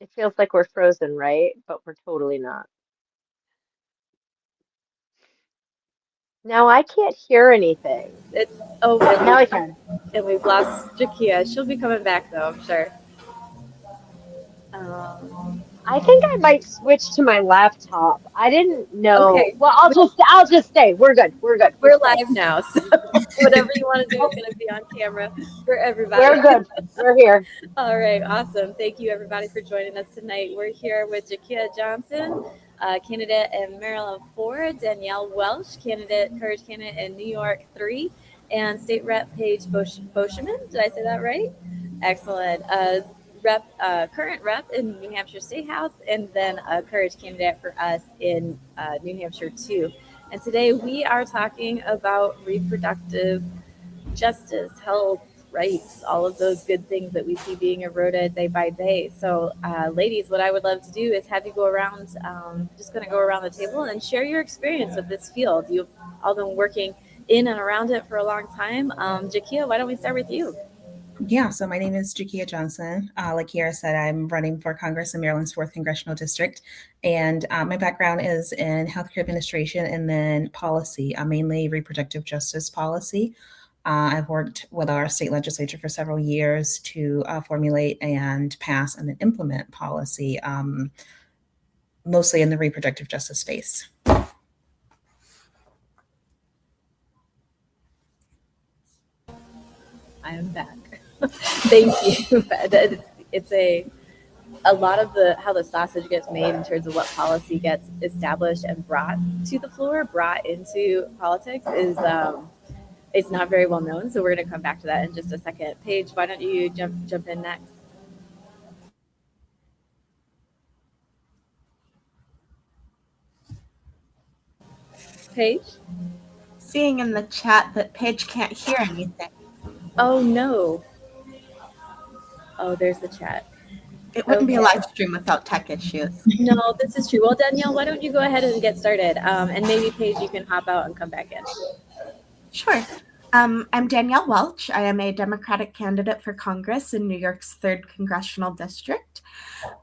It feels like we're frozen, right? But we're totally not. Now I can't hear anything. It's oh, Now I can. and we've lost Jakia. She'll be coming back though, I'm sure. Um, I think I might switch to my laptop. I didn't know. okay, Well, I'll just stay. We're good. We're good. We'll we're stay. live now, so whatever you want to do is going to be on camera for We're everybody. good. We're here. All right, awesome. Thank you, everybody, for joining us tonight. We're here with Jakia Johnson, candidate in Maryland 4, Danielle Welsh, candidate, Courage candidate in New York 3, and State Rep Paige Boschman. Did I say that right? Excellent. Current rep in New Hampshire State House, and then a Courage candidate for us in New Hampshire 2. And today we are talking about reproductive justice, health, rights, all of those good things that we see being eroded day by day. So, ladies, what I would love to do is have you go around, just going to go around the table and share your experience with this field. You've all been working in and around it for a long time. Jakia, why don't we start with you? Yeah, so my name is Jakia Johnson. Like Kiara said, I'm running for Congress in Maryland's 4th Congressional District. And my background is in healthcare administration and then policy, mainly reproductive justice policy. I've worked with our state legislature for several years to formulate and pass and then implement policy, mostly in the reproductive justice space. I am back. Thank you. It's a lot of the how the sausage gets made in terms of what policy gets established and brought to the floor, brought into politics is it's not very well known. So we're going to come back to that in just a second. Paige, why don't you jump in next? Paige? Seeing in the chat that Paige can't hear anything. Oh no. Oh, there's the chat. It wouldn't be a live stream without tech issues. No, this is true. Well, Danielle, why don't you go ahead and get started? And maybe Paige, you can hop out and come back in. Sure. I'm Danielle Welch. I am a Democratic candidate for Congress in New York's 3rd Congressional District.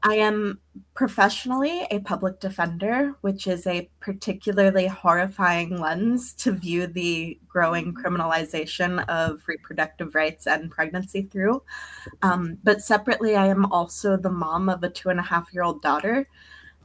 I am professionally a public defender, which is a particularly horrifying lens to view the growing criminalization of reproductive rights and pregnancy through. But separately, I am also the mom of a 2.5-year-old daughter.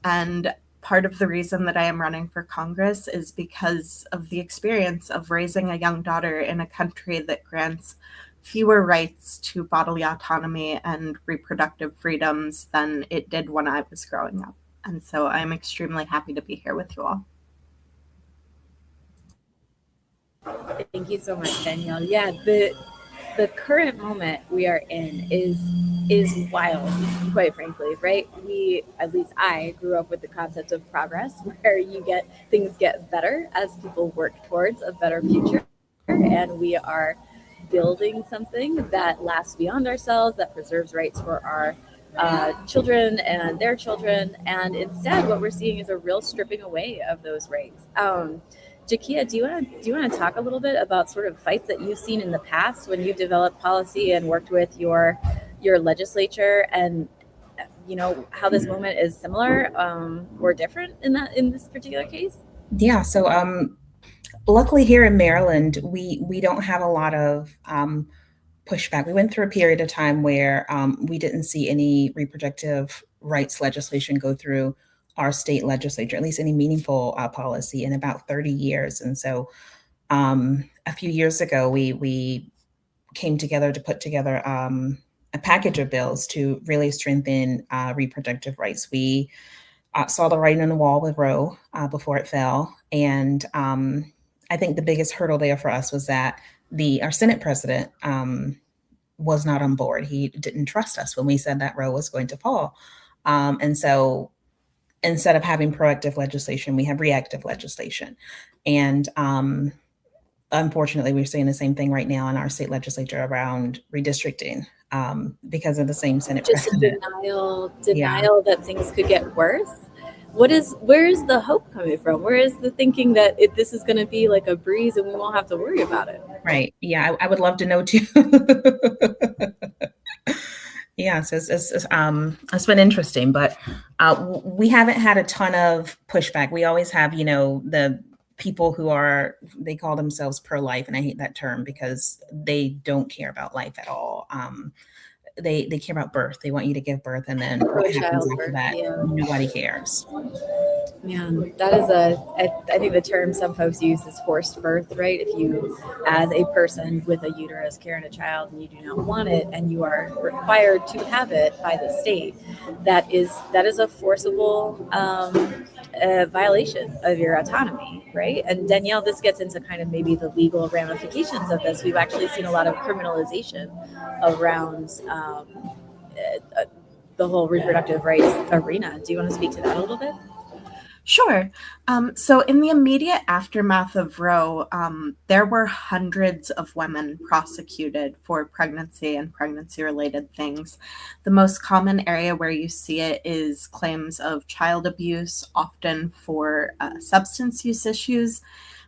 And part of the reason that I am running for Congress is because of the experience of raising a young daughter in a country that grants fewer rights to bodily autonomy and reproductive freedoms than it did when I was growing up. And so I'm extremely happy to be here with you all. Thank you so much, Danielle. Yeah, the current moment we are in is wild, quite frankly, right? At least I grew up with the concept of progress, where things get better as people work towards a better future, and we are building something that lasts beyond ourselves, that preserves rights for our children and their children. And instead, what we're seeing is a real stripping away of those rights. Jakia, do you want to talk a little bit about sort of fights that you've seen in the past when you've developed policy and worked with your legislature, and how this moment is similar or different in this particular case? Yeah, so luckily here in Maryland, we don't have a lot of pushback. We went through a period of time where we didn't see any reproductive rights legislation go through our state legislature, at least any meaningful policy, in about 30 years. And so a few years ago, we came together to put together a package of bills to really strengthen reproductive rights. We saw the writing on the wall with Roe before it fell. And I think the biggest hurdle there for us was that our Senate president was not on board. He didn't trust us when we said that Roe was going to fall. And so instead of having proactive legislation, we have reactive legislation. And unfortunately, we're seeing the same thing right now in our state legislature around redistricting because of the same Senate president. Denial that things could get worse. Where is the hope coming from? Where is the thinking that this is going to be like a breeze and we won't have to worry about it? Right. Yeah, I would love to know too. Yes, it's been interesting, but we haven't had a ton of pushback. We always have, the people who they call themselves pro-life, and I hate that term because they don't care about life at all. They care about birth. They want you to give birth, and then what happens after Pro-childbirth, that, yeah. nobody cares. Man, that is I think the term some folks use is forced birth, right? If you, as a person with a uterus carrying a child and you do not want it and you are required to have it by the state, that is a forcible violation of your autonomy, right? And Danielle, this gets into kind of maybe the legal ramifications of this. We've actually seen a lot of criminalization around the whole reproductive rights arena. Do you want to speak to that a little bit? Sure. So in the immediate aftermath of Roe, there were hundreds of women prosecuted for pregnancy and pregnancy-related things. The most common area where you see it is claims of child abuse, often for substance use issues,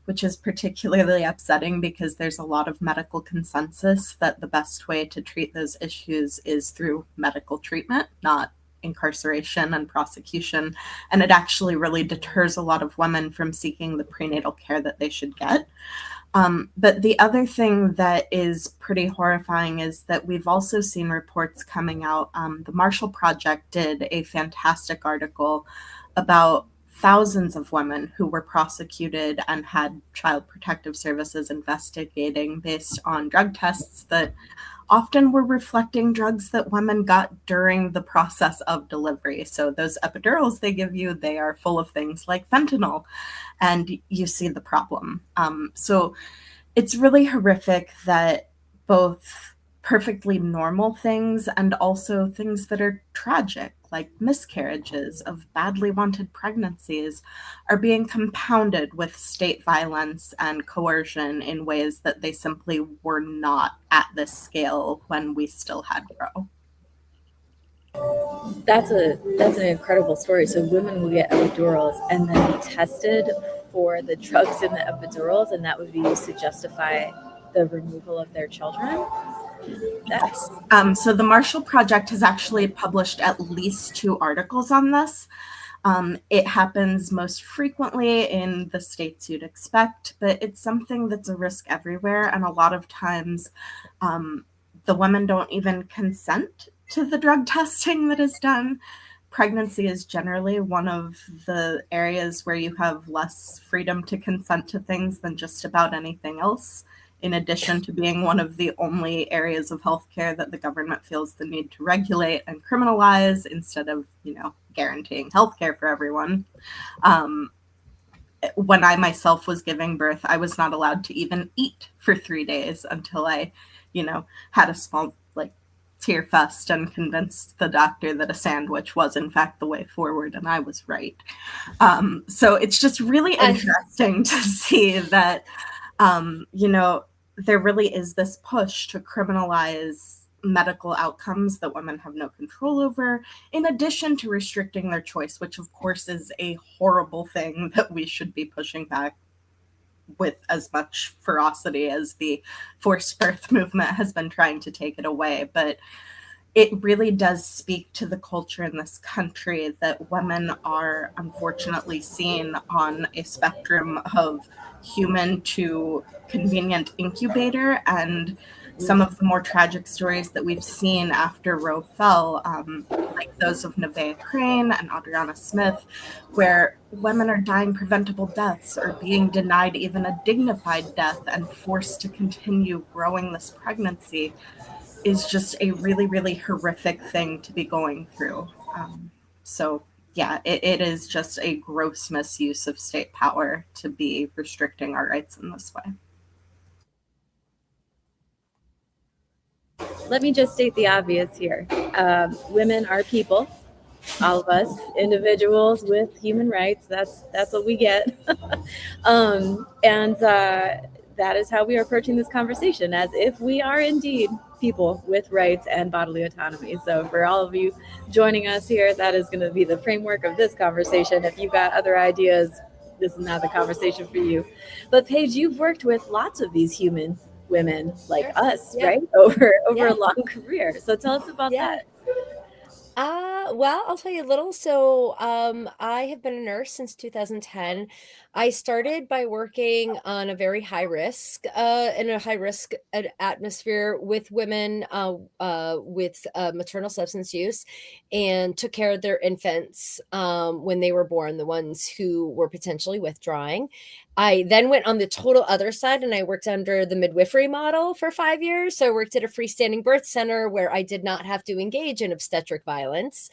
which is particularly upsetting because there's a lot of medical consensus that the best way to treat those issues is through medical treatment, not incarceration and prosecution, and it actually really deters a lot of women from seeking the prenatal care that they should get. But the other thing that is pretty horrifying is that we've also seen reports coming out. The Marshall Project did a fantastic article about thousands of women who were prosecuted and had Child Protective Services investigating based on drug tests that often were reflecting drugs that women got during the process of delivery. So those epidurals they give you, they are full of things like fentanyl, and you see the problem. So it's really horrific that both perfectly normal things and also things that are tragic, like miscarriages of badly wanted pregnancies, are being compounded with state violence and coercion in ways that they simply were not at this scale when we still had Roe. That's an incredible story. So women will get epidurals and then be tested for the drugs in the epidurals, and that would be used to justify the removal of their children. Yes. So the Marshall Project has actually published at least 2 articles on this. It happens most frequently in the states you'd expect, but it's something that's a risk everywhere. And a lot of times the women don't even consent to the drug testing that is done. Pregnancy is generally one of the areas where you have less freedom to consent to things than just about anything else, in addition to being one of the only areas of healthcare that the government feels the need to regulate and criminalize instead of, guaranteeing healthcare for everyone. When I myself was giving birth, I was not allowed to even eat for 3 days until I, had a small tear fest and convinced the doctor that a sandwich was in fact the way forward, and I was right. So it's just really interesting to see that, there really is this push to criminalize medical outcomes that women have no control over, in addition to restricting their choice, which of course is a horrible thing that we should be pushing back with as much ferocity as the forced birth movement has been trying to take it away. But it really does speak to the culture in this country that women are unfortunately seen on a spectrum of human to convenient incubator. And some of the more tragic stories that we've seen after Roe fell, like those of Nevaeh Crane and Adriana Smith, where women are dying preventable deaths or being denied even a dignified death and forced to continue growing this pregnancy, is just a really, really horrific thing to be going through. So yeah, it is just a gross misuse of state power to be restricting our rights in this way. Let me just state the obvious here. Women are people, all of us, individuals with human rights. That's what we get. That is how we are approaching this conversation, as if we are indeed people with rights and bodily autonomy. So for all of you joining us here, that is going to be the framework of this conversation. If you've got other ideas, this is not the conversation for you. But Paige, you've worked with lots of these human women like us, right? Over a long career. So tell us about that. Well, I'll tell you a little. So, I have been a nurse since 2010. I started by working on a very high risk, in a high risk atmosphere with women, with maternal substance use, and took care of their infants, when they were born, the ones who were potentially withdrawing. I then went on the total other side and I worked under the midwifery model for 5 years. So I worked at a freestanding birth center where I did not have to engage in obstetric violence,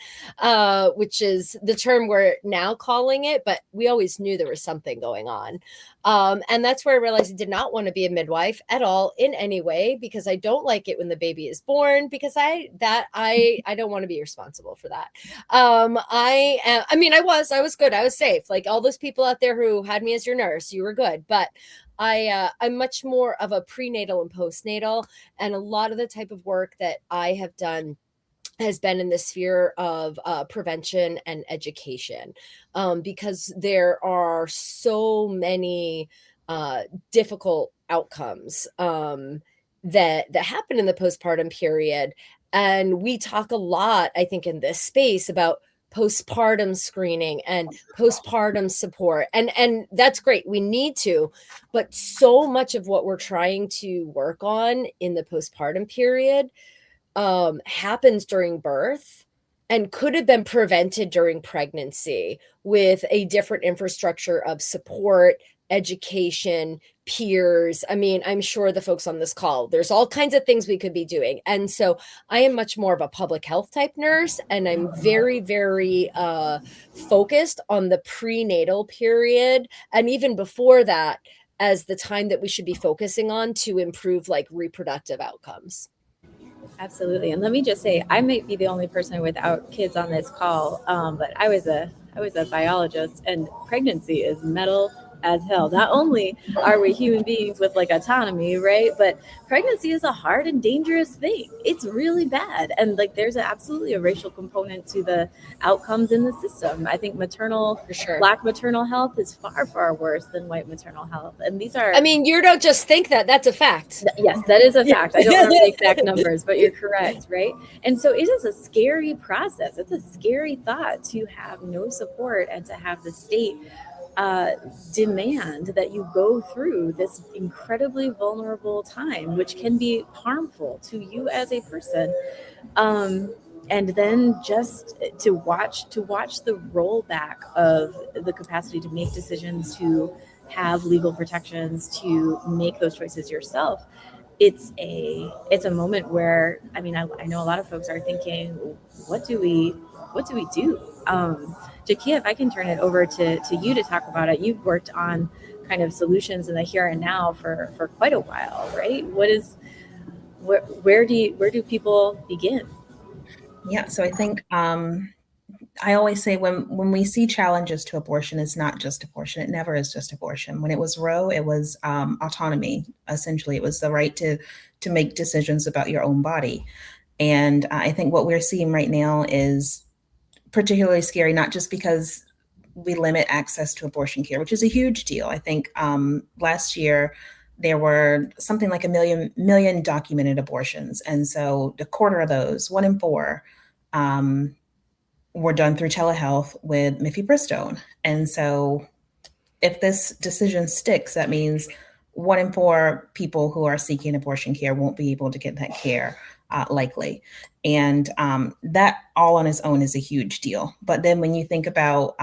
which is the term we're now calling it, but we always knew there was something going on. And that's where I realized I did not want to be a midwife at all in any way, because I don't like it when the baby is born, because I don't want to be responsible for that. I mean, I was good. I was safe. Like all those people out there who had me as your nurse, you were good. But I'm much more of a prenatal and postnatal, and a lot of the type of work that I have done has been in the sphere of prevention and education, because there are so many difficult outcomes, that happen in the postpartum period. And we talk a lot, I think, in this space about postpartum screening and postpartum support, and that's great, we need to, but so much of what we're trying to work on in the postpartum period happens during birth and could have been prevented during pregnancy with a different infrastructure of support, education, peers. I mean, I'm sure the folks on this call, there's all kinds of things we could be doing. And so I am much more of a public health type nurse, and I'm very, very focused on the prenatal period. And even before that, as the time that we should be focusing on to improve like reproductive outcomes. Absolutely. And let me just say, I might be the only person without kids on this call, but I was a biologist, and pregnancy is metal as hell. Not only are we human beings with like autonomy, right? But pregnancy is a hard and dangerous thing. It's really bad. And like there's absolutely a racial component to the outcomes in the system. I think For sure. Black maternal health is far, far worse than white maternal health. And these are, I mean, you don't just think that, that's a fact. Yes, that is a fact. I don't have the exact numbers, but you're correct, right? And so it is a scary process. It's a scary thought to have no support and to have the state demand that you go through this incredibly vulnerable time, which can be harmful to you as a person. And then just to watch the rollback of the capacity to make decisions, to have legal protections, to make those choices yourself. It's a moment where, I mean, I know a lot of folks are thinking, what do we do? Jakia, if I can turn it over to you to talk about it. You've worked on kind of solutions in the here and now for quite a while, right? Where do people begin? Yeah, so I think I always say when we see challenges to abortion, it's not just abortion. It never is just abortion. When it was Roe, it was autonomy. Essentially, it was the right to make decisions about your own body. And I think what we're seeing right now is particularly scary, not just because we limit access to abortion care, which is a huge deal. I think last year there were something like a million documented abortions. And so a quarter of those, 1 in 4, were done through telehealth with mifepristone. And so if this decision sticks, that means 1 in 4 people who are seeking abortion care won't be able to get that care, likely. And that all on its own is a huge deal. But then when you think about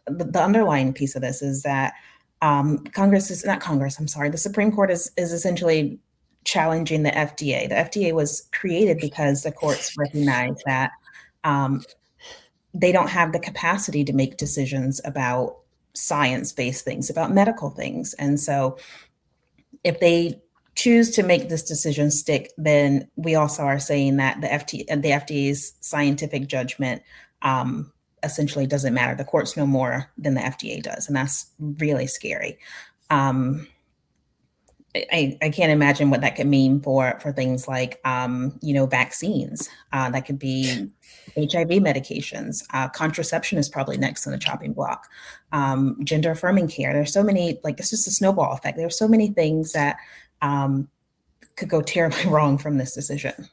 the underlying piece of this is that the Supreme Court is essentially challenging the FDA. The FDA was created because the courts recognize that they don't have the capacity to make decisions about science-based things, about medical things. And so if they choose to make this decision stick, then we also are saying that the FDA's scientific judgment essentially doesn't matter. The courts know more than the FDA does, and that's really scary. I can't imagine what that could mean for things like vaccines. That could be HIV medications. Contraception is probably next on the chopping block. Gender affirming care. There's so many, like it's just a snowball effect. There's so many things that could go terribly wrong from this decision.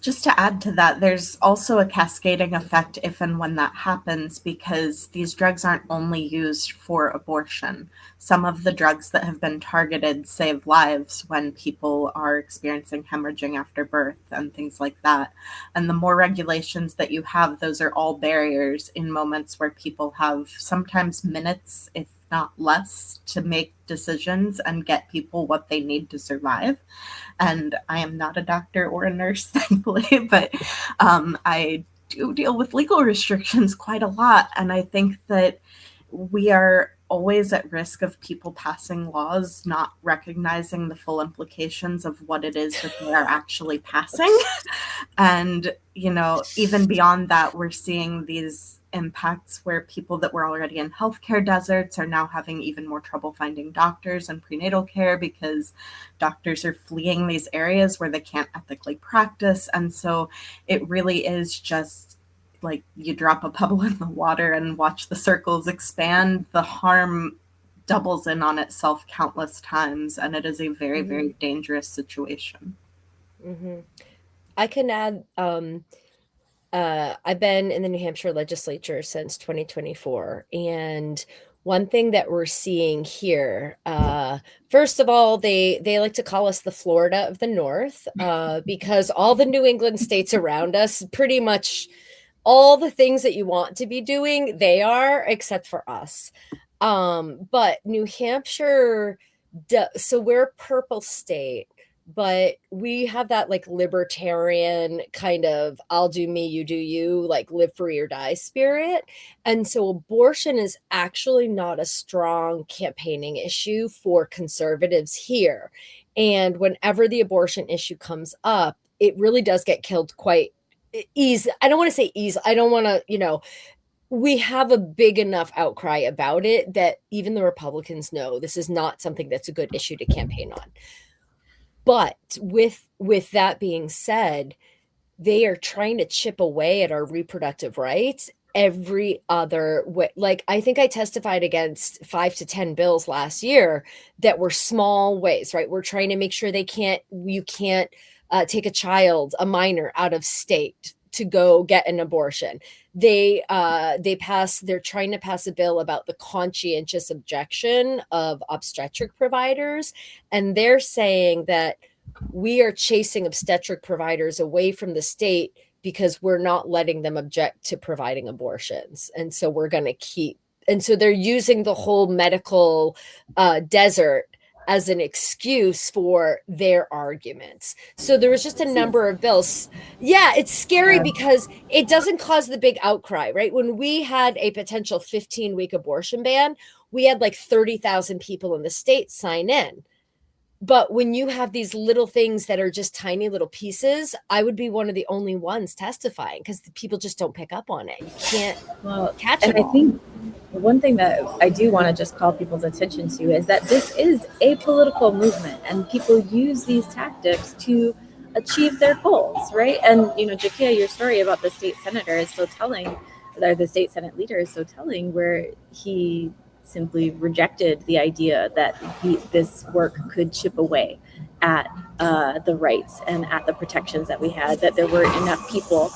Just to add to that, there's also a cascading effect if and when that happens, because these drugs aren't only used for abortion. Some of the drugs that have been targeted save lives when people are experiencing hemorrhaging after birth and things like that. And the more regulations that you have, those are all barriers in moments where people have sometimes minutes, if not less, to make decisions and get people what they need to survive. And I am not a doctor or a nurse, thankfully, but I do deal with legal restrictions quite a lot. And I think that we are always at risk of people passing laws not recognizing the full implications of what it is that they are actually passing. And, you know, even beyond that, we're seeing these impacts where people that were already in healthcare deserts are now having even more trouble finding doctors and prenatal care because doctors are fleeing these areas where they can't ethically practice. And so it really is just like you drop a pebble in the water and watch the circles expand. The harm doubles in on itself countless times, and it is a very, very dangerous situation. Mm-hmm. I can add, I've been in the New Hampshire legislature since 2024. And one thing that we're seeing here, first of all, they like to call us the Florida of the North, because all the New England states around us, pretty much all the things that you want to be doing, they are, except for us. But New Hampshire, so we're a purple state, but we have that like libertarian kind of I'll do me, you do you, like live free or die spirit. And so abortion is actually not a strong campaigning issue for conservatives here. And whenever the abortion issue comes up, it really does get killed quite easy. I don't want to say easy. I don't want to, we have a big enough outcry about it that even the Republicans know this is not something that's a good issue to campaign on. But with that being said, they are trying to chip away at our reproductive rights every other way. Like, I think I testified against 5 to 10 bills last year that were small ways, right? We're trying to make sure you can't take a child, a minor, out of state to go get an abortion. They're trying to pass a bill about the conscientious objection of obstetric providers. And they're saying that we are chasing obstetric providers away from the state because we're not letting them object to providing abortions. And so we're going to keep, and so they're using the whole medical desert as an excuse for their arguments. So there was just a number of bills. Yeah, it's scary because it doesn't cause the big outcry, right? When we had a potential 15-week abortion ban, we had like 30,000 people in the state sign in. But when you have these little things that are just tiny little pieces, I would be one of the only ones testifying because people just don't pick up on it. You can't catch it. And I think one thing that I do want to just call people's attention to is that this is a political movement and people use these tactics to achieve their goals, right? And, Jakia, your story about the state senator is so telling, or the state Senate leader is so telling, where he simply rejected the idea that this work could chip away at the rights and at the protections that we had, that there weren't enough people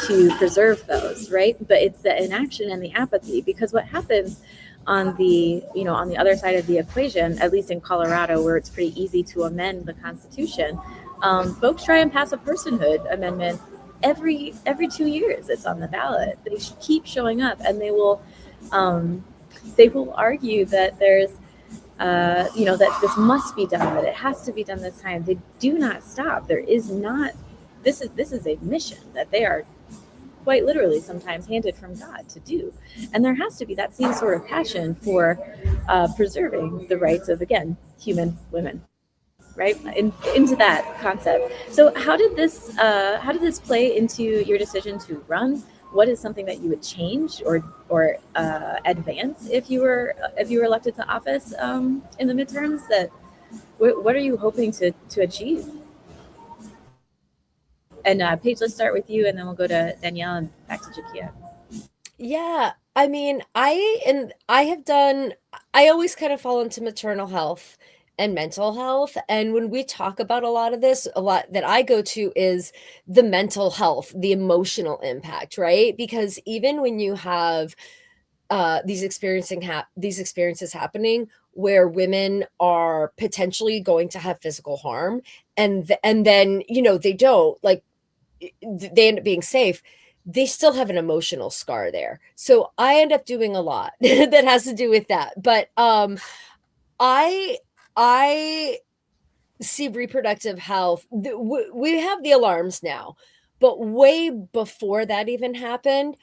to preserve those, right? But it's the inaction and the apathy, because what happens on the other side of the equation, at least in Colorado, where it's pretty easy to amend the Constitution, folks try and pass a personhood amendment every 2 years. It's on the ballot. They keep showing up, and they will argue that there's, that this must be done, that it has to be done this time. They do not stop. There is not, this is a mission that they are quite literally sometimes handed from God to do. And there has to be that same sort of passion for preserving the rights of, again, human women, right? Into that concept. So how did this play into your decision to run? What is something that you would change or advance if you were elected to office in the midterms? What are you hoping to achieve? And Paige, let's start with you, and then we'll go to Danielle and back to Jakia. Yeah, I mean, I always kind of fall into maternal health. and mental health. And when we talk about a lot of this, a lot that I go to is the mental health, the emotional impact, right? Because even when you have these experiences happening where women are potentially going to have physical harm, and then they don't, like, they end up being safe, they still have an emotional scar there. So I end up doing a lot that has to do with that. But I I see reproductive health. We have the alarms now, but way before that even happened,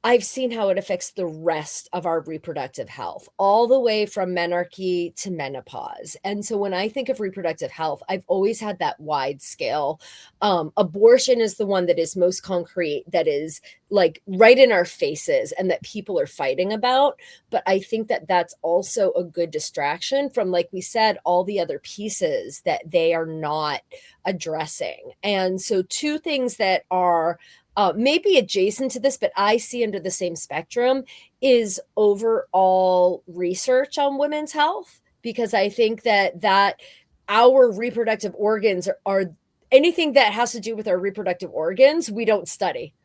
I've seen how it affects the rest of our reproductive health, all the way from menarche to menopause. And so when I think of reproductive health, I've always had that wide scale. Abortion is the one that is most concrete, that is like right in our faces and that people are fighting about. But I think that that's also a good distraction from, like we said, all the other pieces that they are not addressing. And so two things that are maybe adjacent to this, but I see under the same spectrum, is overall research on women's health, because I think that our reproductive organs are anything that has to do with our reproductive organs, we don't study.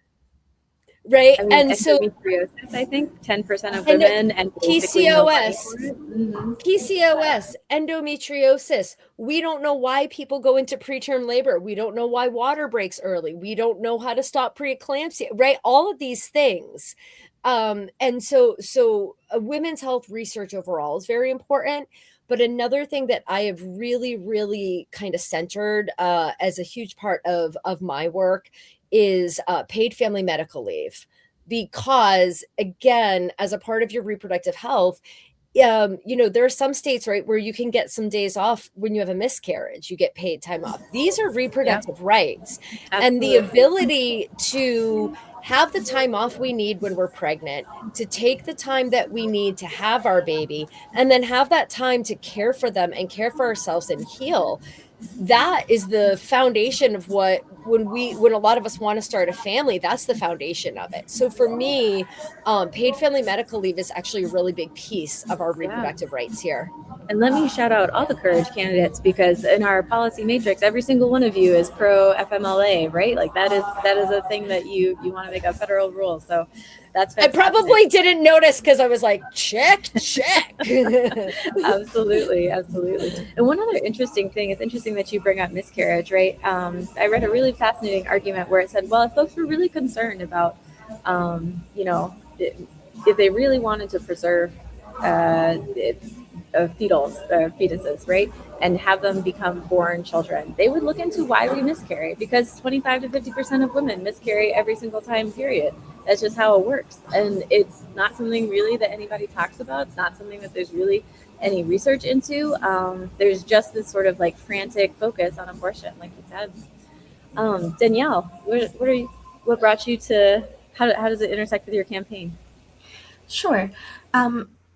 Right. I mean, And so endometriosis, I think 10% of women, and basically no money for it. PCOS, endometriosis. We don't know why people go into preterm labor. We don't know why water breaks early. We don't know how to stop preeclampsia, right? All of these things. And so women's health research overall is very important. But another thing that I have really, really kind of centered as a huge part of my work is paid family medical leave. Because again, as a part of your reproductive health, there are some states, right, where you can get some days off when you have a miscarriage. You get paid time off. These are reproductive rights. Absolutely. And the ability to have the time off we need when we're pregnant, to take the time that we need to have our baby, and then have that time to care for them and care for ourselves and heal. That is the foundation of when a lot of us want to start a family, that's the foundation of it. So for me, paid family medical leave is actually a really big piece of our reproductive rights here. And let me shout out all the Courage candidates, because in our policy matrix, every single one of you is pro FMLA, right? Like that is a thing that you want to make a federal rule. So that's fantastic. I probably didn't notice because I was like, check. Absolutely. And one other interesting thing, it's interesting that you bring up miscarriage, right? I read a really fascinating argument where it said, well, if folks were really concerned about, if they really wanted to preserve fetuses, right, and have them become born children, they would look into why we miscarry, because 25 to 50% of women miscarry every single time, period. That's just how it works. And it's not something really that anybody talks about. It's not something that there's really any research into. There's just this sort of like frantic focus on abortion, like you said. Danielle, what brought you to, how does it intersect with your campaign? Sure.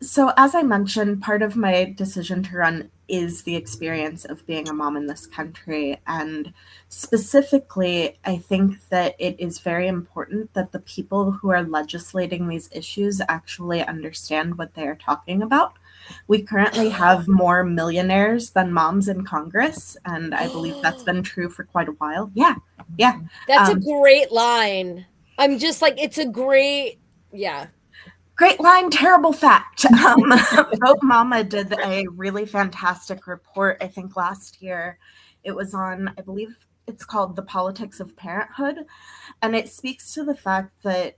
So as I mentioned, part of my decision to run is the experience of being a mom in this country. And specifically, I think that it is very important that the people who are legislating these issues actually understand what they are talking about. We currently have more millionaires than moms in Congress, and I believe that's been true for quite a while. Yeah. That's a great line. I'm just like, it's a great, yeah. Great line, terrible fact. Vote Mama did a really fantastic report, I think last year. It was on, I believe it's called The Politics of Parenthood. And it speaks to the fact that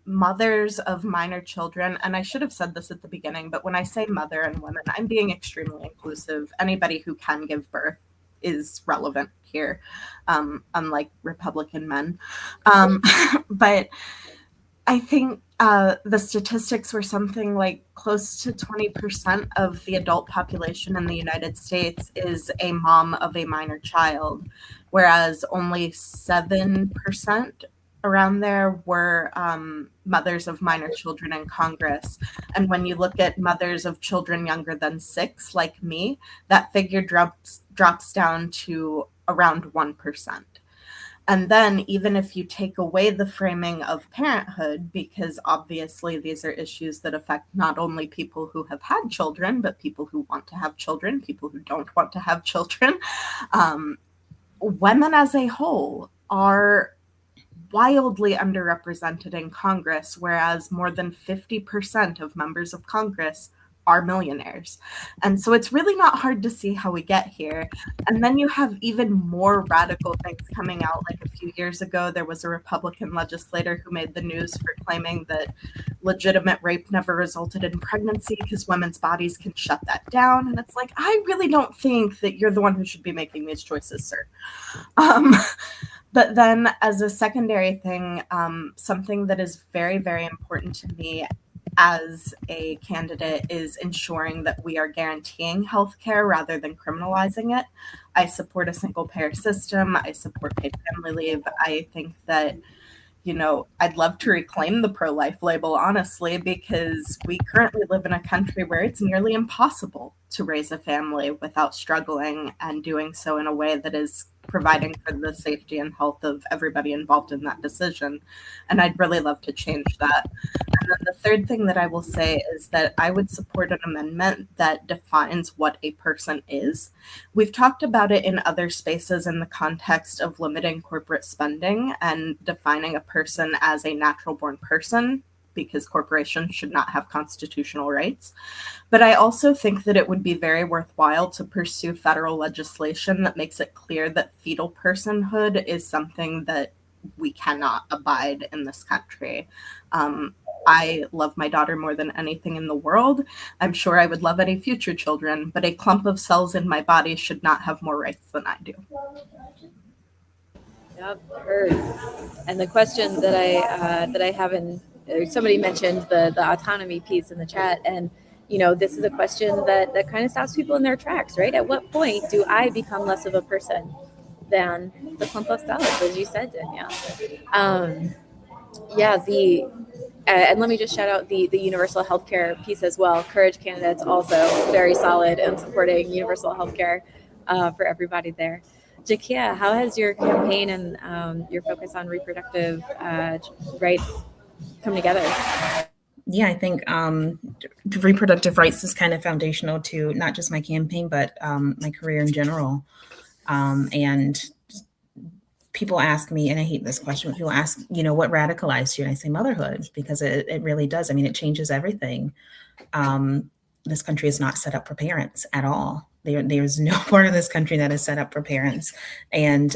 mothers of minor children, and I should have said this at the beginning, but when I say mother and women, I'm being extremely inclusive. Anybody who can give birth is relevant here, unlike Republican men. But I think the statistics were something like close to 20% of the adult population in the United States is a mom of a minor child, whereas only 7% around there were mothers of minor children in Congress. And when you look at mothers of children younger than 6, like me, that figure drops down to around 1%. And then even if you take away the framing of parenthood, because obviously these are issues that affect not only people who have had children, but people who want to have children, people who don't want to have children, women as a whole are wildly underrepresented in Congress, whereas more than 50% of members of Congress are millionaires. And so it's really not hard to see how we get here. And then you have even more radical things coming out. Like a few years ago, there was a Republican legislator who made the news for claiming that legitimate rape never resulted in pregnancy because women's bodies can shut that down. And it's like, I really don't think that you're the one who should be making these choices, sir. But then as a secondary thing, something that is very, very important to me as a candidate is ensuring that we are guaranteeing healthcare rather than criminalizing it. I support a single payer system. I support paid family leave. I think that, you know, I'd love to reclaim the pro-life label, honestly, because we currently live in a country where it's nearly impossible to raise a family without struggling, and doing so in a way that is providing for the safety and health of everybody involved in that decision. And I'd really love to change that. And then the third thing that I will say is that I would support an amendment that defines what a person is. We've talked about it in other spaces in the context of limiting corporate spending and defining a person as a natural born person, because corporations should not have constitutional rights. But I also think that it would be very worthwhile to pursue federal legislation that makes it clear that fetal personhood is something that we cannot abide in this country. I love my daughter more than anything in the world. I'm sure I would love any future children, but a clump of cells in my body should not have more rights than I do. Yep, heard. And the question that I have somebody mentioned the autonomy piece in the chat, and you know, this is a question that kind of stops people in their tracks, right? At what point do I become less of a person than the clump of cells, as you said, Danielle? And let me just shout out the universal healthcare piece as well. Courage candidates also very solid in supporting universal healthcare for everybody there. Jakia, how has your campaign and your focus on reproductive rights come together? Yeah, I think reproductive rights is kind of foundational to not just my campaign, but my career in general. And people ask me, and I hate this question, but people ask, you know, what radicalized you? And I say motherhood, because it really does. I mean, it changes everything. This country is not set up for parents at all. There's no part of this country that is set up for parents. And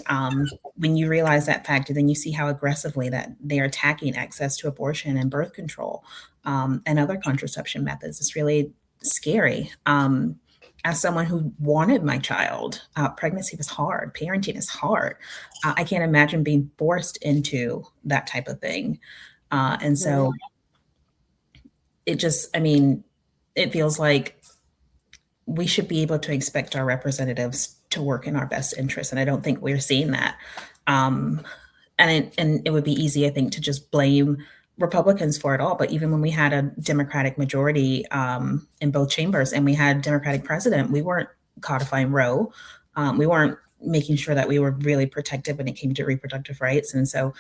when you realize that fact, then you see how aggressively that they're attacking access to abortion and birth control and other contraception methods. It's really scary. As someone who wanted my child, pregnancy was hard. Parenting is hard. I can't imagine being forced into that type of thing. And so it just, I mean, it feels like we should be able to expect our representatives to work in our best interest. And I don't think we're seeing that. And it would be easy, I think, to just blame Republicans for it all. But even when we had a Democratic majority in both chambers and we had Democratic president, we weren't codifying Roe. We weren't making sure that we were really protective when it came to reproductive rights. And so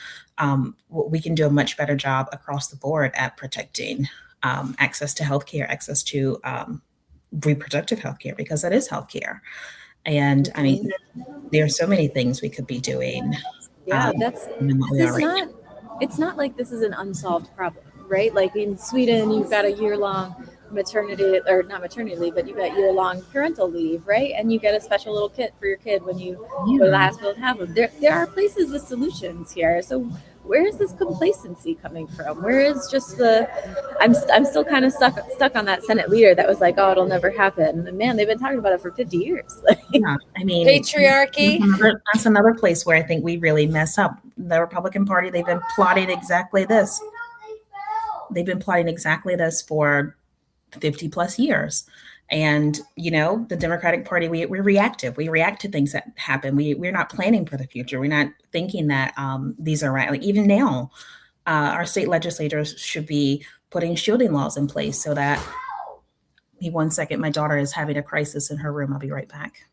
we can do a much better job across the board at protecting access to healthcare, access to reproductive healthcare, because that is healthcare. And I mean, there are so many things we could be doing. Yeah, it's not like this is an unsolved problem, right? Like in Sweden, you've got a year-long maternity, or not maternity leave, but you've got year-long parental leave, right? And you get a special little kit for your kid when you go to the hospital and have them. There are places with solutions here. So where is this complacency coming from? Where is just I'm still kind of stuck on that Senate leader that was like, oh, it'll never happen. And man, they've been talking about it for 50 years. Yeah, I mean, patriarchy. That's another place where I think we really mess up. The Republican Party, they've been plotting exactly this. They've been plotting exactly this for 50 plus years. And, you know, the Democratic Party, we're reactive. We react to things that happen. We're not planning for the future. We're not thinking that these are right. Like even now, our state legislators should be putting shielding laws in place so that, 1 second, my daughter is having a crisis in her room. I'll be right back.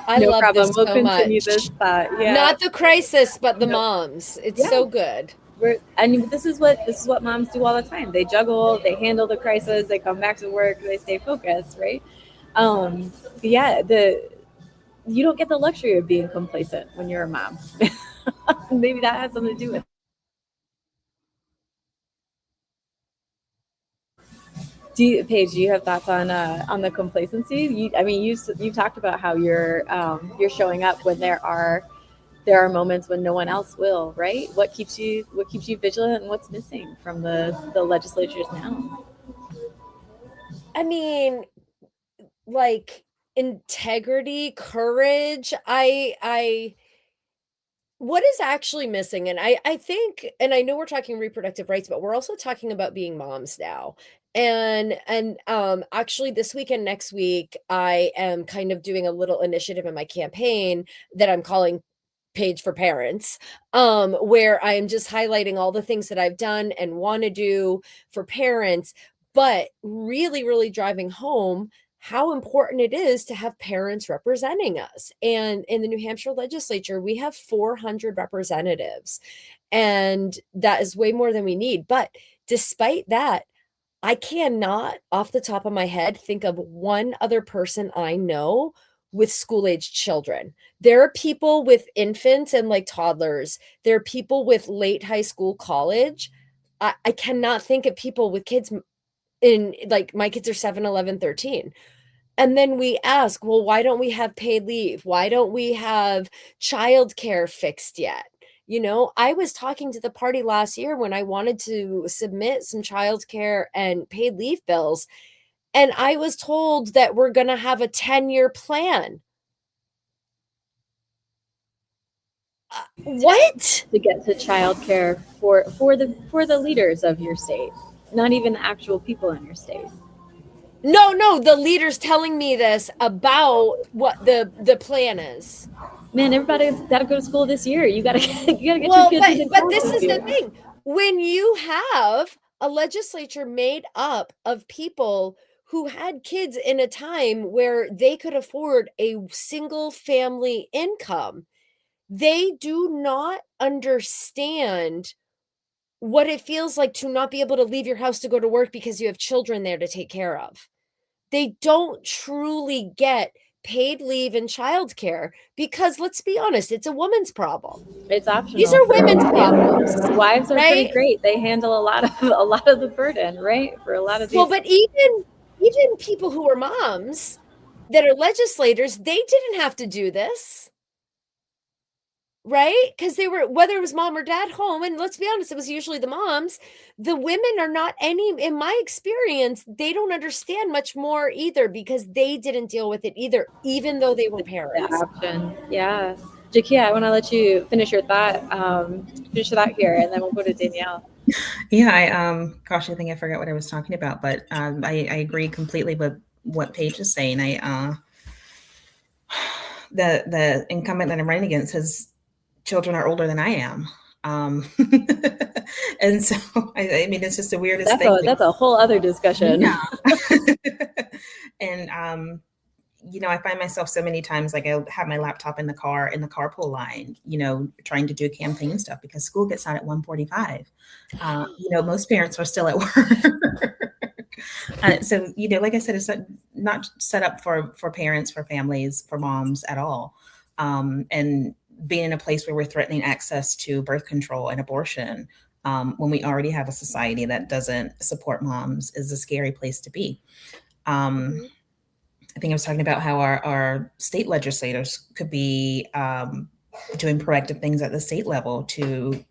I No love problem. this We'll so continue much. this thought. Yeah. Not the crisis, but the No. moms. It's Yeah. so good. This is what moms do all the time. They juggle, they handle the crisis, they come back to work, they stay focused, right? Yeah, you don't get the luxury of being complacent when you're a mom. Maybe that has something to do with it. Paige, do you have thoughts on the complacency? You've talked about how you're showing up when there are moments when no one else will, right? What keeps you vigilant, and what's missing from the legislatures now? I mean, like integrity, courage. What is actually missing? And I think, and I know we're talking reproductive rights, but we're also talking about being moms now. And actually this week and next week, I am kind of doing a little initiative in my campaign that I'm calling Page for Parents, where I am just highlighting all the things that I've done and want to do for parents, but really, really driving home how important it is to have parents representing us. And in the New Hampshire legislature, we have 400 representatives, and that is way more than we need. But despite that, I cannot, off the top of my head, think of one other person I know with school-age children. There are people with infants and like toddlers. There are people with late high school, college. I cannot think of people with kids in, like, my kids are 7, 11, 13. And then we ask, well, why don't we have paid leave? Why don't we have childcare fixed yet? You know, I was talking to the party last year when I wanted to submit some childcare and paid leave bills, and I was told that we're going to have a 10-year plan. What? To get to childcare for the leaders of your state, not even the actual people in your state. No, the leader's telling me this about what the plan is. Man, everybody's got to go to school this year. You gotta get your kids. But this is the thing. When you have a legislature made up of people who had kids in a time where they could afford a single family income, they do not understand what it feels like to not be able to leave your house to go to work because you have children there to take care of. They don't truly get paid leave and childcare because, let's be honest, it's a woman's problem. It's optional. These are women's problems. Wives are right? pretty great. They handle a lot of the burden, right? For a lot of these. Well, but even people who are moms that are legislators, they didn't have to do this. Right? Because they were, whether it was mom or dad home, and let's be honest, it was usually the moms. The women are not in my experience, they don't understand much more either because they didn't deal with it either, even though they were parents. Yeah. Jakia, I want to let you finish your thought. Finish your thought here, and then we'll go to Danielle. Yeah, gosh, I think I forgot what I was talking about, but I agree completely with what Paige is saying. The incumbent that I'm running against has children are older than I am. And so, I mean, it's just the weirdest thing. That's a whole other discussion. Yeah. And, I find myself so many times, like I have my laptop in the carpool line, trying to do campaign stuff because school gets out at 1:45. Most parents are still at work. So, like I said, it's not set up for parents, for families, for moms at all. And being in a place where we're threatening access to birth control and abortion when we already have a society that doesn't support moms is a scary place to be. I think I was talking about how our state legislators could be doing proactive things at the state level to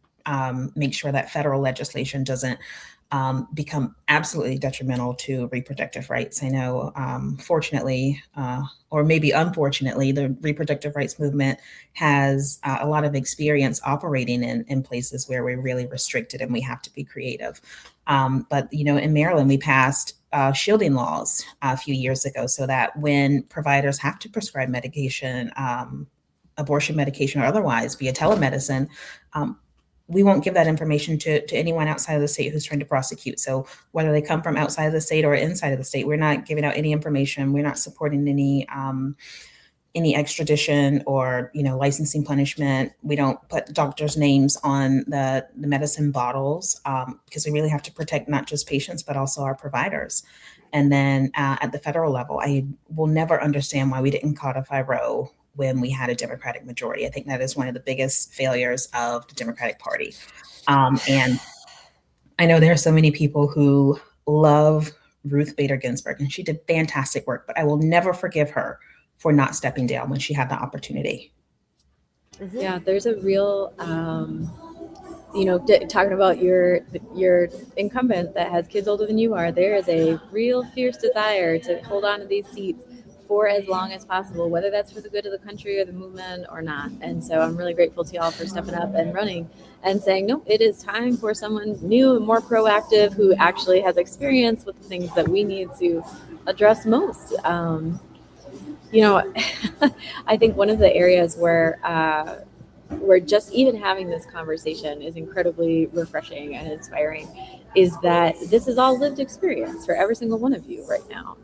make sure that federal legislation doesn't become absolutely detrimental to reproductive rights. I know, fortunately, or maybe unfortunately, the reproductive rights movement has a lot of experience operating in places where we're really restricted and we have to be creative. But, in Maryland, we passed shielding laws a few years ago so that when providers have to prescribe medication, abortion medication or otherwise via telemedicine, we won't give that information to anyone outside of the state who's trying to prosecute. So whether they come from outside of the state or inside of the state, we're not giving out any information. We're not supporting any any extradition or, licensing punishment. We don't put doctors' names on the medicine bottles, because we really have to protect not just patients, but also our providers. And then at the federal level, I will never understand why we didn't codify Roe when we had a Democratic majority. I think that is one of the biggest failures of the Democratic Party. And I know there are so many people who love Ruth Bader Ginsburg, and she did fantastic work, but I will never forgive her for not stepping down when she had the opportunity. Yeah, there's a real, talking about your incumbent that has kids older than you are, there is a real fierce desire to hold on to these seats for as long as possible, whether that's for the good of the country or the movement or not. And so I'm really grateful to y'all for stepping up and running and saying, no, it is time for someone new and more proactive who actually has experience with the things that we need to address most. I think one of the areas where just even having this conversation is incredibly refreshing and inspiring is that this is all lived experience for every single one of you right now.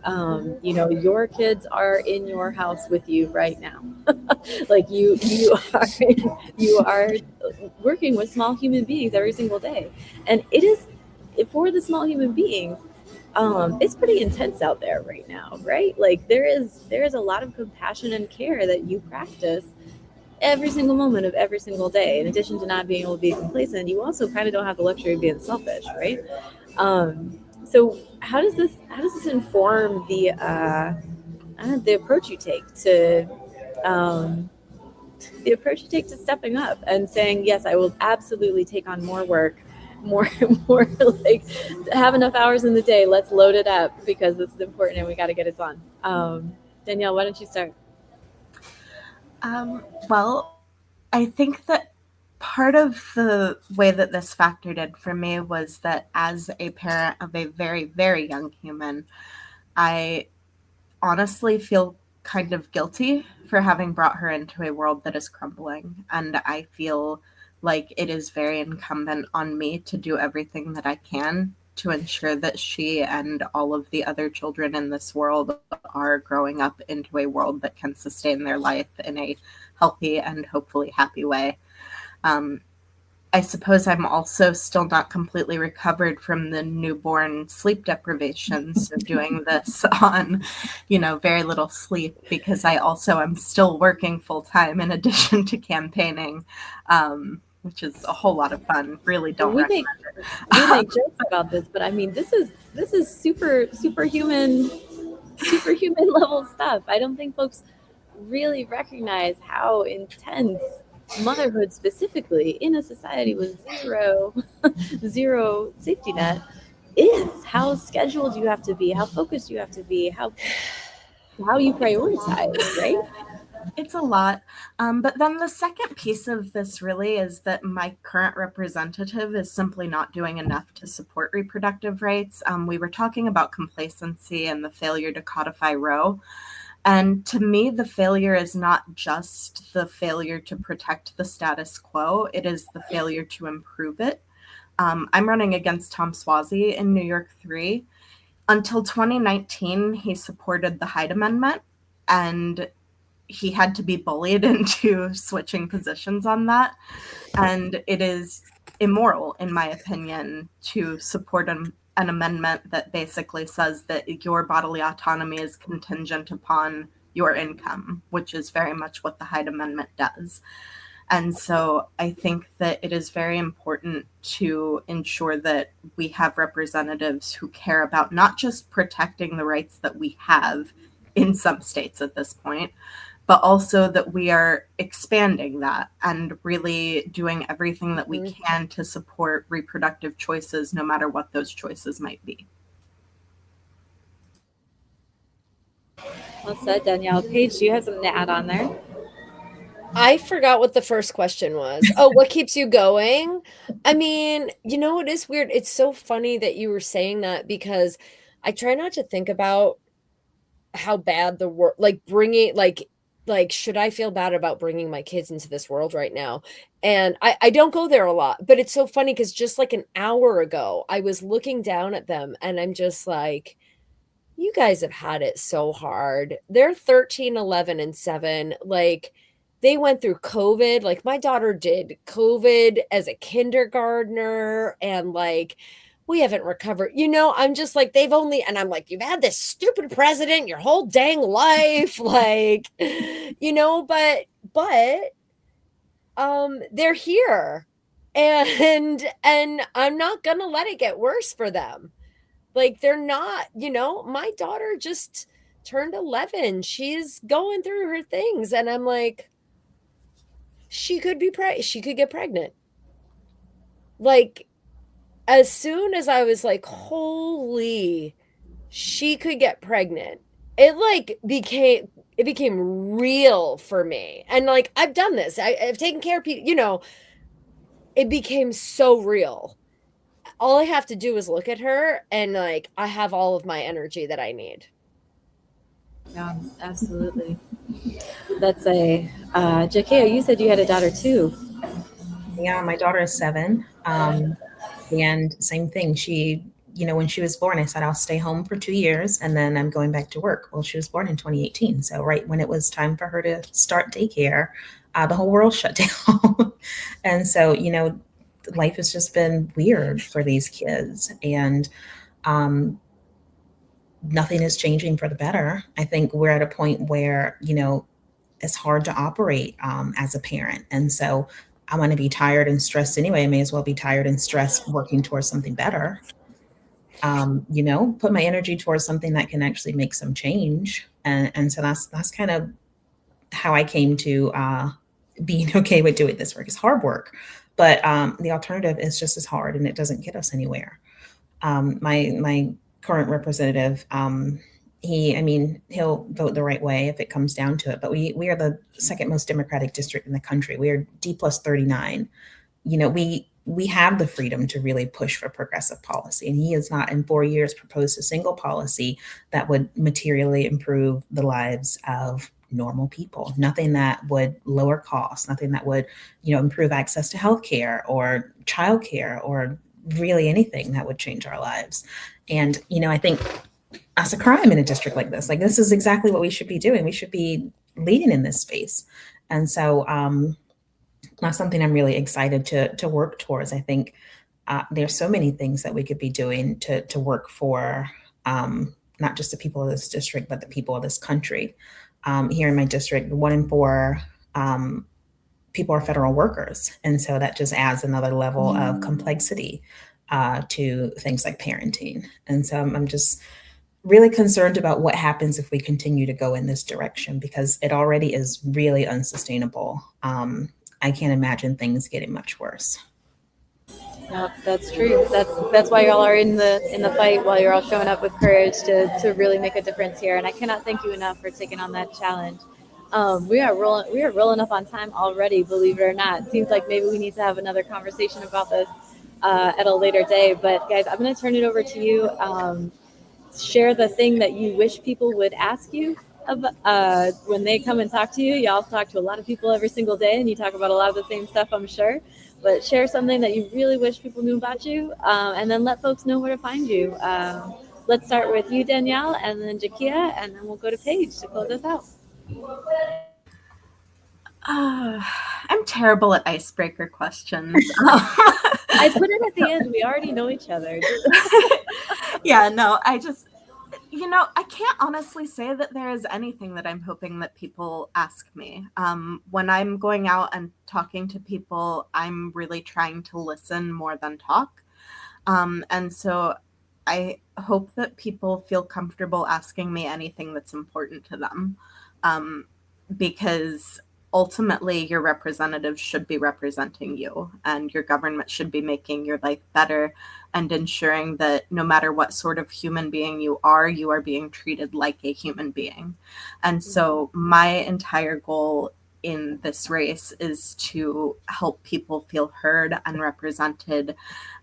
Your kids are in your house with you right now. Like you are working with small human beings every single day. And it is for the small human beings, it's pretty intense out there right now, right? Like there is a lot of compassion and care that you practice every single moment of every single day. In addition to not being able to be complacent, you also kind of don't have the luxury of being selfish, right? So how does this inform the approach you take to stepping up and saying, yes, I will absolutely take on more work, more like have enough hours in the day, let's load it up because this is important and we got to get it done. Danielle, why don't you start? Well, I think that part of the way that this factored in for me was that as a parent of a very, very young human, I honestly feel kind of guilty for having brought her into a world that is crumbling. And I feel like it is very incumbent on me to do everything that I can to ensure that she and all of the other children in this world are growing up into a world that can sustain their life in a healthy and hopefully happy way. I suppose I'm also still not completely recovered from the newborn sleep deprivation. So doing this on, very little sleep, because I also am still working full time in addition to campaigning, which is a whole lot of fun. Really don't recommend it. We make jokes about this, but I mean, this is superhuman level stuff. I don't think folks really recognize how intense motherhood, specifically in a society with zero safety net, is. How scheduled you have to be, how focused you have to be, how you prioritize, right? It's a lot. But then the second piece of this really is that my current representative is simply not doing enough to support reproductive rights. We were talking about complacency and the failure to codify Roe. And to me, the failure is not just the failure to protect the status quo, it is the failure to improve it. I'm running against Tom Suozzi in New York 3. Until 2019, he supported the Hyde Amendment, and he had to be bullied into switching positions on that. And it is immoral, in my opinion, to support an amendment that basically says that your bodily autonomy is contingent upon your income, which is very much what the Hyde Amendment does. And so I think that it is very important to ensure that we have representatives who care about not just protecting the rights that we have in some states at this point, but also that we are expanding that and really doing everything that we can to support reproductive choices, no matter what those choices might be. Well said, Danielle. Paige, do you have something to add on there? I forgot what the first question was. Oh, what keeps you going? I mean, it is weird. It's so funny that you were saying that, because I try not to think about how bad the world, like bringing, like, should I feel bad about bringing my kids into this world right now? And I don't go there a lot, but it's so funny because just like an hour ago, I was looking down at them and I'm just like, you guys have had it so hard. They're 13, 11, and 7. Like, they went through COVID. Like, my daughter did COVID as a kindergartner, and like, we haven't recovered. I'm just like, and I'm like, you've had this stupid president your whole dang life. Like, but they're here. And I'm not gonna let it get worse for them. Like, they're not, my daughter just turned 11. She's going through her things. And I'm like, she could get pregnant. Like, as soon as I was like, holy, she could get pregnant, it became real for me. And like, I've done this. I've taken care of people, it became so real. All I have to do is look at her, and like, I have all of my energy that I need. Yeah, absolutely. That's Jakeo, you said you had a daughter too. Yeah, my daughter is 7. And same thing. She, when she was born, I said, I'll stay home for 2 years and then I'm going back to work. Well, she was born in 2018. So right when it was time for her to start daycare, the whole world shut down. And so, life has just been weird for these kids. And nothing is changing for the better. I think we're at a point where, it's hard to operate as a parent. And so I'm going to be tired and stressed anyway. I may as well be tired and stressed working towards something better. Put my energy towards something that can actually make some change. And so that's kind of how I came to being okay with doing this work. It's hard work, but the alternative is just as hard, and it doesn't get us anywhere. My current representative, he'll vote the right way if it comes down to it. But we are the second most Democratic district in the country. We are D+39. We have the freedom to really push for progressive policy. And he has not in 4 years proposed a single policy that would materially improve the lives of normal people. Nothing that would lower costs, nothing that would, improve access to healthcare or childcare or really anything that would change our lives. And, I think that's a crime in a district like this. Like, this is exactly what we should be doing. We should be leading in this space. And so that's something I'm really excited to work towards. I think there's so many things that we could be doing to work for not just the people of this district, but the people of this country. Here in my district, 1 in 4 people are federal workers. And so that just adds another level of complexity to things like parenting. And so I'm just really concerned about what happens if we continue to go in this direction, because it already is really unsustainable. I can't imagine things getting much worse. No, that's true. That's why y'all are in the fight, while you're all showing up with courage to really make a difference here. And I cannot thank you enough for taking on that challenge. We are rolling up on time already, believe it or not. It seems like maybe we need to have another conversation about this at a later day. But guys, I'm going to turn it over to you. Share the thing that you wish people would ask you when they come and talk to you. Y'all talk to a lot of people every single day, and you talk about a lot of the same stuff, I'm sure. But share something that you really wish people knew about you, and then let folks know where to find you. Let's start with you, Danielle, and then Jakia, and then we'll go to Paige to close us out. I'm terrible at icebreaker questions. I put it at the end. We already know each other. Yeah, no, I can't honestly say that there is anything that I'm hoping that people ask me. When I'm going out and talking to people, I'm really trying to listen more than talk. And so I hope that people feel comfortable asking me anything that's important to them. Because ultimately your representatives should be representing you, and your government should be making your life better and ensuring that no matter what sort of human being you are being treated like a human being. And so my entire goal in this race is to help people feel heard and represented,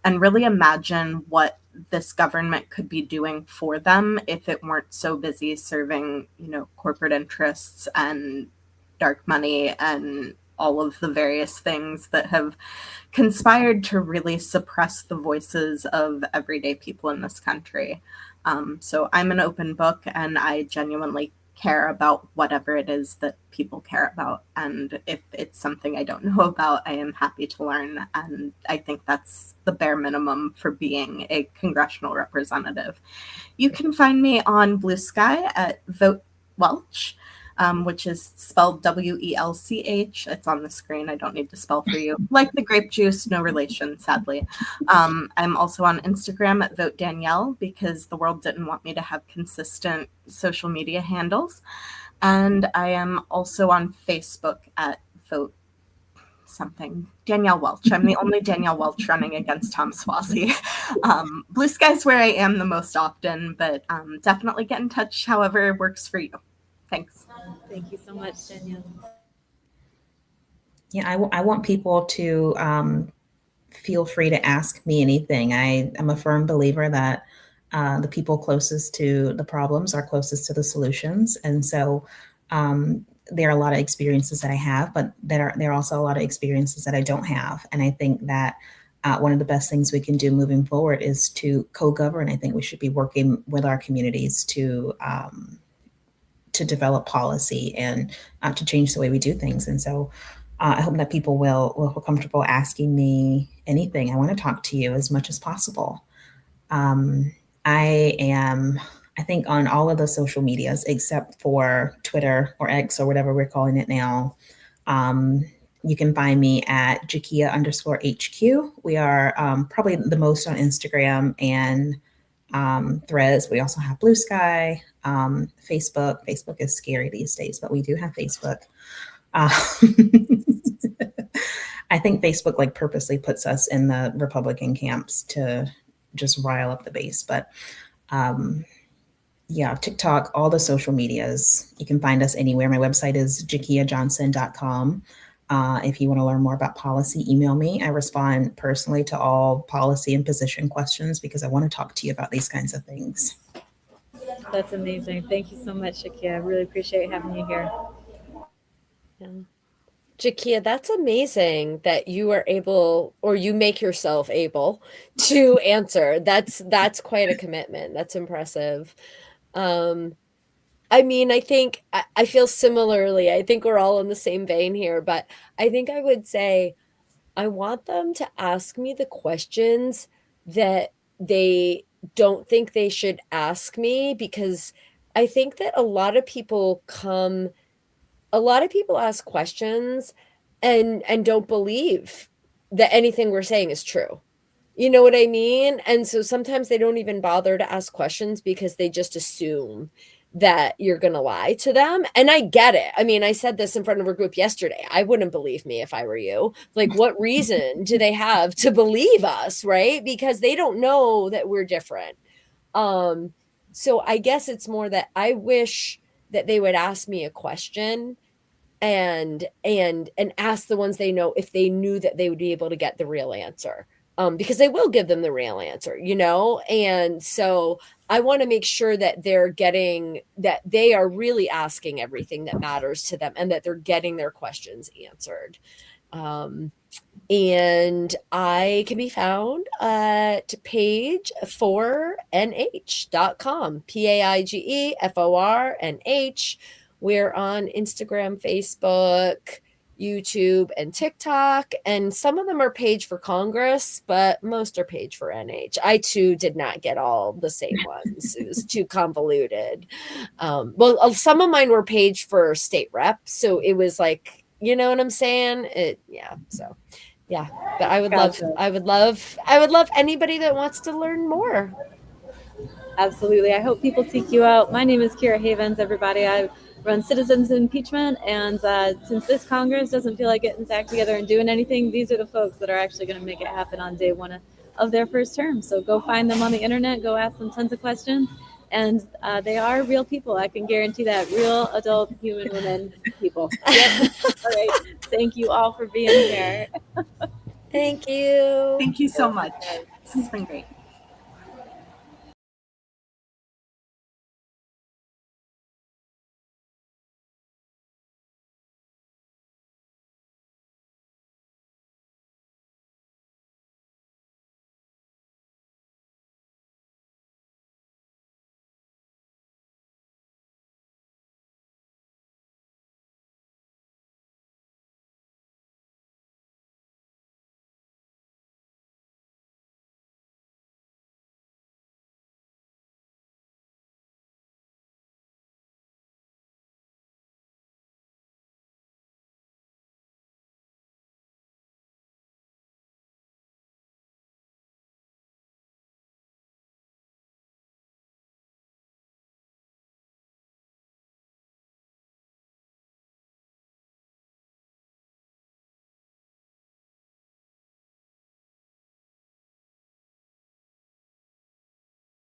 and really imagine what this government could be doing for them if it weren't so busy serving, corporate interests and dark money and all of the various things that have conspired to really suppress the voices of everyday people in this country. So I'm an open book, and I genuinely care about whatever it is that people care about. And if it's something I don't know about, I am happy to learn. And I think that's the bare minimum for being a congressional representative. You can find me on Blue Sky at Vote Welch, which is spelled Welch. It's on the screen. I don't need to spell for you. Like the grape juice, no relation, sadly. I'm also on Instagram at Vote Danielle, because the world didn't want me to have consistent social media handles. And I am also on Facebook at Vote something. Danielle Welch. I'm the only Danielle Welch running against Tom Swassey. Blue Sky's where I am the most often, but definitely get in touch however works for you. Thanks. Thank you so much, Danielle. Yeah, I want people to feel free to ask me anything. I am a firm believer that the people closest to the problems are closest to the solutions. And so there are a lot of experiences that I have, but there are also a lot of experiences that I don't have. And I think that one of the best things we can do moving forward is to co-govern. I think we should be working with our communities to develop policy and to change the way we do things. And so I hope that people will feel comfortable asking me anything. I want to talk to you as much as possible. I am, I think, on all of the social medias except for Twitter or X or whatever we're calling it now. You can find me at Jakia_HQ. We are probably the most on Instagram and Threads. We also have Blue Sky, Facebook. Facebook is scary these days, but we do have Facebook. I think Facebook like purposely puts us in the Republican camps to just rile up the base. But yeah, TikTok, all the social medias, you can find us anywhere. My website is jakiajohnson.com. If you want to learn more about policy, email me. I respond personally to all policy and position questions because I want to talk to you about these kinds of things. That's amazing. Thank you so much, Jakia. I really appreciate having you here. Yeah. Jakia, that's amazing that you are able, or you make yourself able to answer. That's quite a commitment. That's impressive. I mean, I think I feel similarly. I think we're all in the same vein here, but I think I would say I want them to ask me the questions that they don't think they should ask me, because I think that a lot of people ask questions and don't believe that anything we're saying is true. You know what I mean? And so sometimes they don't even bother to ask questions because they just assume that you're going to lie to them. And I get it. I mean, I said this in front of a group yesterday. I wouldn't believe me if I were you. Like, what reason do they have to believe us, right? Because they don't know that we're different. So I guess it's more that I wish that they would ask me a question and ask the ones they know if they knew that they would be able to get the real answer. Because they will give them the real answer, and so I want to make sure that that they are really asking everything that matters to them and that they're getting their questions answered. And I can be found at page4nh.com, PAIGEFORNH. We're on Instagram, Facebook, YouTube, and TikTok, and some of them are page for Congress, but most are page for NH. I too did not get all the same ones. It was too convoluted. Well, some of mine were page for state rep, so it was like, you know what I'm saying? Yeah. But I would love anybody that wants to learn more. Absolutely. I hope people seek you out. My name is Kira Havens, everybody. I run Citizens Impeachment, and since this Congress doesn't feel like getting its act together and doing anything, these are the folks that are actually going to make it happen on day one of their first term. So go find them on the internet, go ask them tons of questions, and they are real people. I can guarantee that. Real adult human women people. Yep. All right. Thank you all for being here. Thank you. Thank you so much. This has been great.